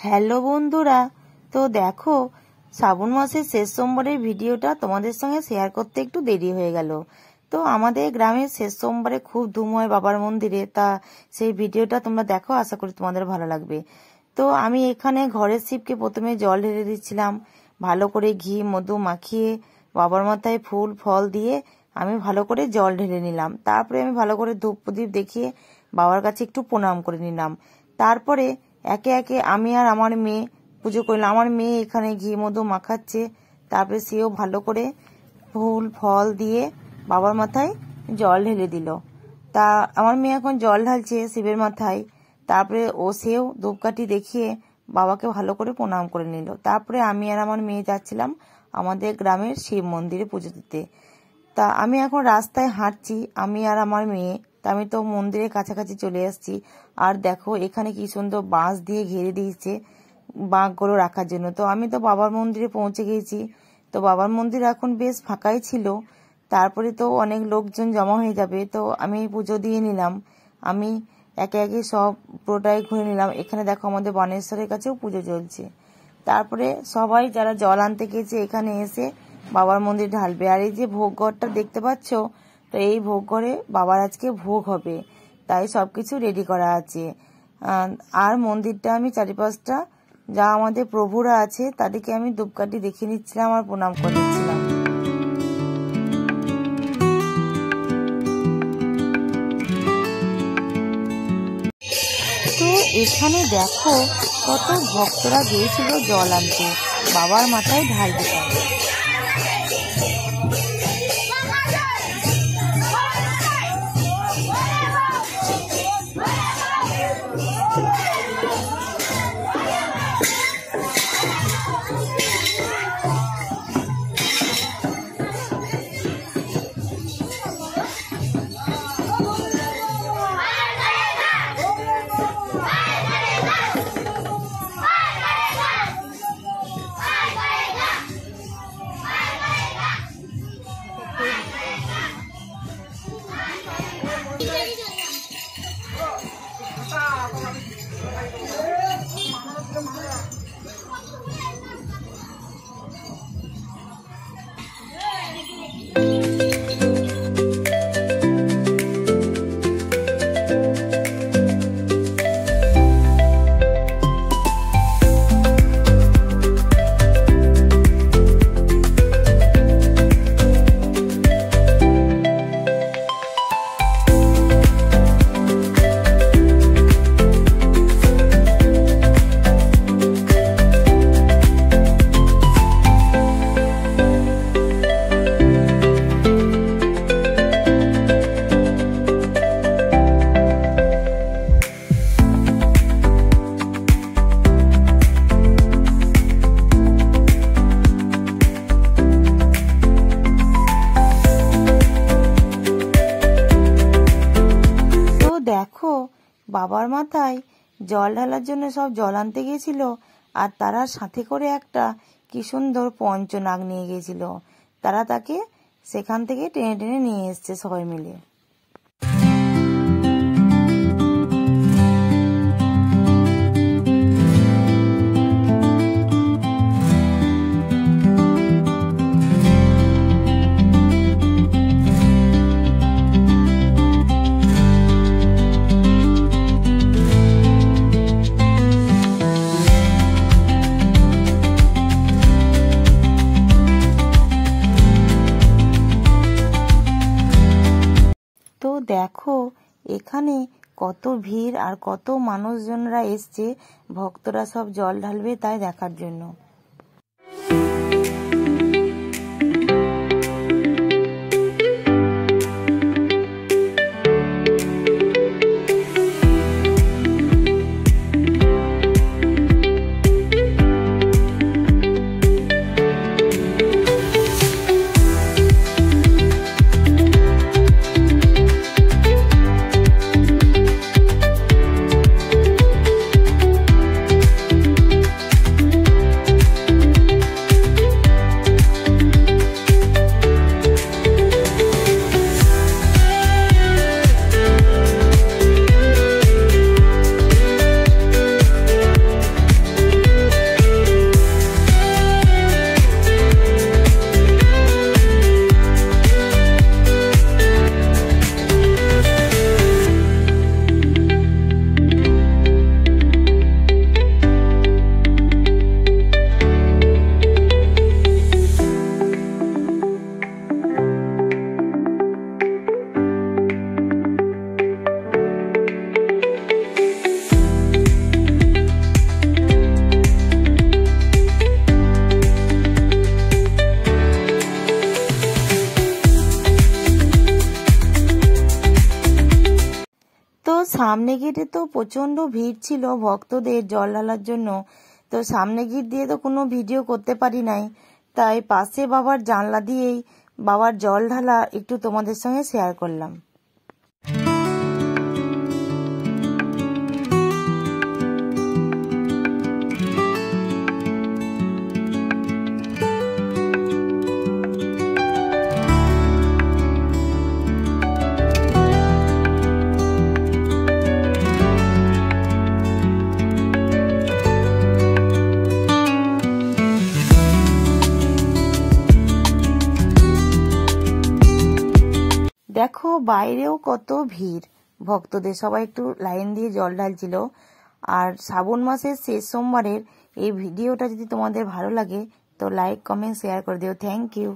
Hello বন্ধুরা, তো দেখো শ্রাবণ মাসের শেষ সোমবারের ভিডিওটা তোমাদের সঙ্গে শেয়ার করতে একটু দেরি হয়ে গেল। তো আমাদের গ্রামের শেষ সোমবারে খুব ধুম হয় বাবার মন্দিরে, তা সেই ভিডিওটা তোমরা দেখো, আশা করি তোমাদের ভালো লাগবে। তো আমি এখানে ঘরের শিবকে প্রথমে জল ঢেলে দিচ্ছিলাম, ভালো করে ঘি মধু মাখিয়ে বাবার মাথায় ফুল ফল দিয়ে আমি ভালো করে জল ঢেলে নিলাম। তারপরে আমি ভালো করে ধূপ প্রদীপ দেখিয়ে বাবার কাছে একটু প্রণাম করে নিলাম। তারপরে একে একে আমি আর আমার মেয়ে পুজো করলাম। আমার মেয়ে এখানে ঘি মধু মাখাচ্ছে, তারপরে সেও ভালো করে ফুল ফল দিয়ে বাবার মাথায় জল ঢেলে দিল। তা আমার মেয়ে এখন জল ঢালছে শিবের মাথায়, তারপরে সেও ধূপকাঠি দেখিয়ে বাবাকে ভালো করে প্রণাম করে নিল। তারপরে আমি আর আমার মেয়ে যাচ্ছিলাম আমাদের গ্রামের শিব মন্দিরে পুজো দিতে। তা আমি এখন রাস্তায় হাঁটছি, আমি আর আমার মেয়ে। তা আমি তো মন্দিরের কাছাকাছি চলে আসছি। আর দেখো এখানে কি সুন্দর বাঁশ দিয়ে ঘিরে দিয়েছে বাঁকগুলো রাখার জন্য। তো আমি তো বাবার মন্দিরে পৌঁছে গেছি। তো বাবার মন্দির এখন বেশ ফাঁকাই ছিল, তারপরে তো অনেক লোকজন জমা হয়ে যাবে। তো আমি পুজো দিয়ে নিলাম, আমি একে একে সব পুরোটাই ঘুরে নিলাম। এখানে দেখো আমাদের বানেশ্বরের কাছেও পুজো চলছে। তারপরে সবাই যারা জল আনতে গেছে এখানে এসে বাবার মন্দির ঢালবে। আর এই যে ভোগ ঘরটা দেখতে পাচ্ছ, তো এই ভোগ ঘরে বাবার আজকে ভোগ হবে, তাই সবকিছু রেডি করা আছে। আর মন্দিরটা আমি চারিপাশটা যা আমাদের প্রভুরা আছে তাদেরকে আমি ধূপকাঠি দেখিয়ে নিচ্ছিলাম আর প্রণাম করে নিচ্ছিলাম। তো এখানে দেখো কত ভক্তরা গিয়েছিল জল আনতে বাবার মাথায় ঢালতে পারে। দেখো বাবার মাথায় জল ঢালার জন্য সব জল আনতে গিয়েছিল, আর তারা সাথে করে একটা কি সুন্দর পঞ্চনাগ নিয়ে গিয়েছিল। তারা তাকে সেখান থেকে টেনে টেনে নিয়ে এসছে সবাই মিলে। তো দেখো এখানে কত ভিড় আর কত মানুষজনরা এসছে, ভক্তরা সব জল ঢালবে তাই দেখার জন্য। সামনে গেটে তো প্রচন্ড ভিড় ছিল ভক্তদের জল ঢালার জন্য। তো সামনে গেট দিয়ে তো কোনো ভিডিও করতে পারি নাই, তাই পাশে বাবার জানলা দিয়েই বাবার জল ঢালা একটু তোমাদের সঙ্গে শেয়ার করলাম। দেখো বাইরেও কত ভিড় ভক্তদের, সবাই একটু লাইন দিয়ে জল ঢালছিল। আর শ্রাবণ মাসের শেষ সোমবারের এই ভিডিওটা যদি তোমাদের ভালো লাগে তো লাইক কমেন্ট শেয়ার করে দিও। Thank you.